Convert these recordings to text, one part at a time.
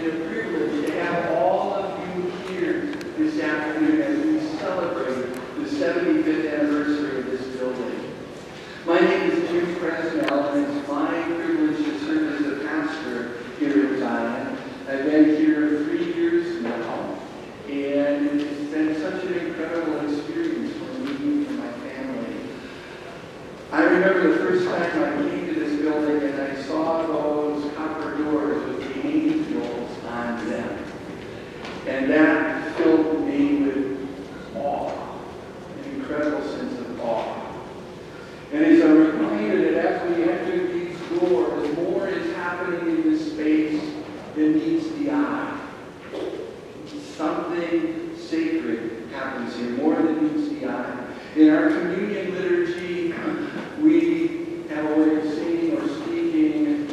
been a privilege to have all of you here this afternoon as we celebrate the 75th anniversary of this building. My name is Pressnell, and it's my privilege to serve as a pastor here at Zion. I've been here 3 years now, and it's been such an incredible experience for me and for my family. I remember the first time I came to this building and I saw those copper doors with the angels on them. And that filled me with awe, an incredible sense of awe. And as I'm reminded that as we enter these doors, more is happening in this space than meets the eye. Something sacred happens here, more than meets the eye. In our communion liturgy, we have a way of singing or speaking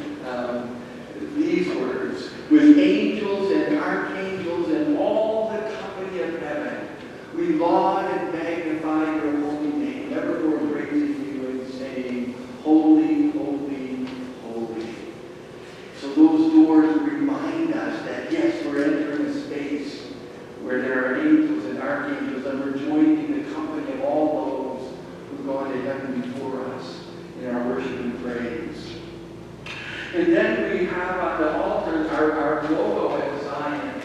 these words. With angels and archangels and all the company of heaven, we laud and magnify your holy name, evermore praising you and saying, holy, holy, holy. So those doors remind us that yes, we're entering a space where there are angels and archangels, and we're joining the company of all those who've gone to heaven before us in our worship and praise. And then we have on the altar our logo at Zion,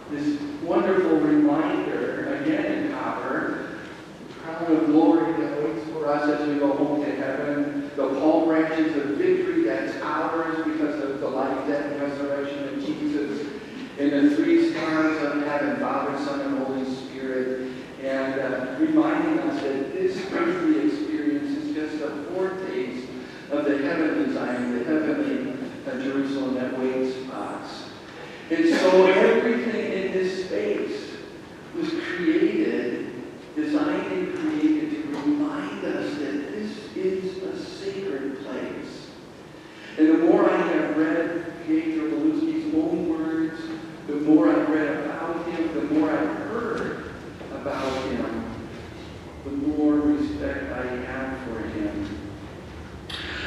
this wonderful reminder, again in copper, the crown of glory that waits for us as we go home to heaven, the palm branches of victory that's ours because of the life, death, and resurrection of Jesus, and the 3 stars of heaven, Father, Son, and Holy Spirit, and reminding us that this earthly experience is just a foretaste of the heavenly Zion, the heavenly Jerusalem that waits us. And so everything in this space was created, designed and created to remind us that this is a sacred place. And the more I have read Pietro Belluschi's own words, the more I've read about him, the more I've heard about him, the more respect I have for him.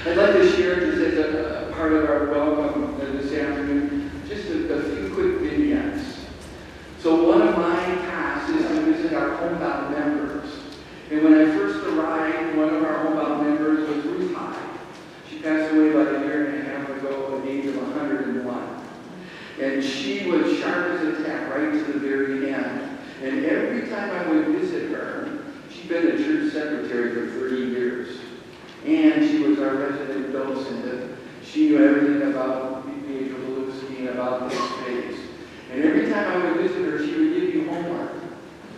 I'd like to share this as a part of our welcome this afternoon, just a few quick vignettes. So one of my tasks is to visit our homebound members. And when I first arrived, one of our homebound members was Ruth Hyde. She passed away about a year and a half ago at the age of 101. And she was sharp as a tack right to the very end. And every time I would visit her, she'd been a church secretary for 30 years. And she was our resident docent. She knew everything about Pietro Belluschi and about this space. And every time I would visit her, she would give you homework.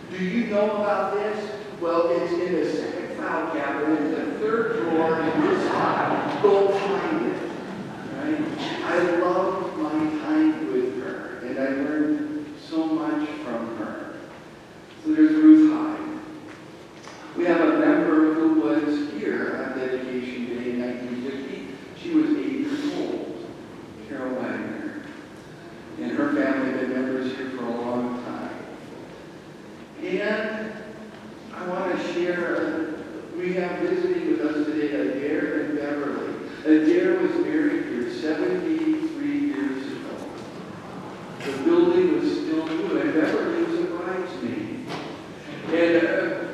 Do you know about this? Well, it's in the second file cabinet, in the 3rd drawer in this file. Go find it. Right? I loved my time with her, and I learned so much from her. So there's Ruth Hyde. We have a member who was here on dedication day in 1950. She was 8 years old, Carol Wagner. And her family have been members here for a long time. And I want to share, we have visiting with us today Adair and Beverly. Adair was married here 73 years ago. The building was still new, and Beverly was a bridesmaid. And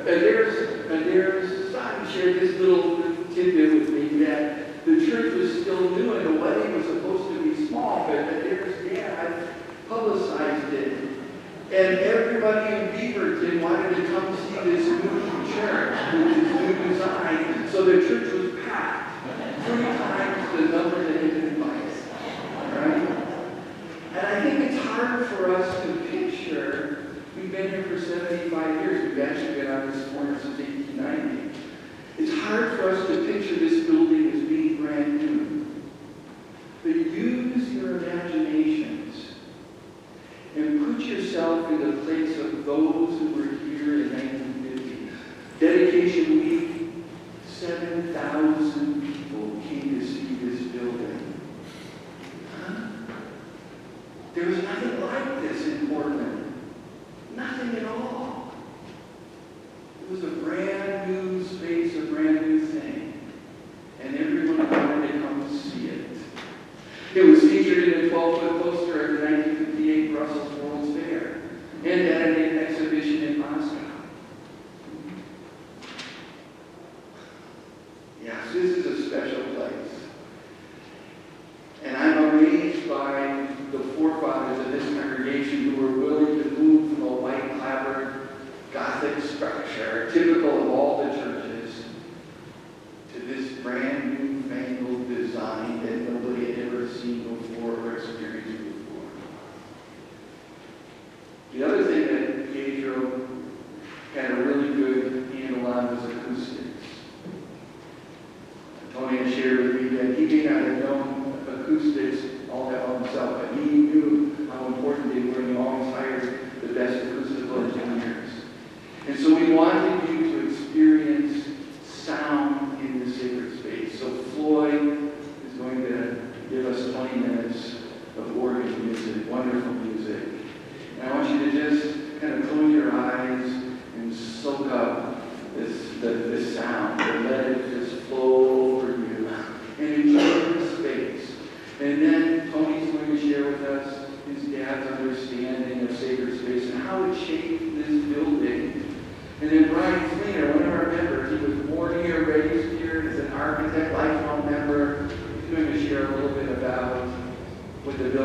Adair's son shared this little tidbit with me that the church was still new and the wedding was supposed to be small, but Adair's dad publicized it. And everybody in Beaverton wanted to come see this new church with this new design, so the church was packed. 3 times the number that had been invited. Right? And I think it's hard for us to picture. We've been here for 75 years. We've actually been on this corner since 1890. It's hard for us to picture this building as being brand new. But use your imaginations and put yourself in the place of those who were here in 1950. Dedication week, 7,000 people came to see this building. Huh? There was nothing like this in Portland. Nothing at all. It was a brand new space, a brand new thing. And everyone wanted to come see it. It was featured in a 12-foot poster at the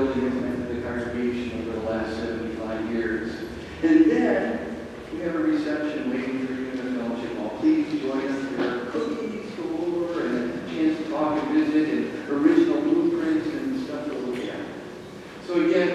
building has meant to the congregation over the last 75 years. And then we have a reception waiting for you in the fellowship hall. Please join us. There are cookies galore and a chance to talk and visit and original blueprints and stuff to look at. So again,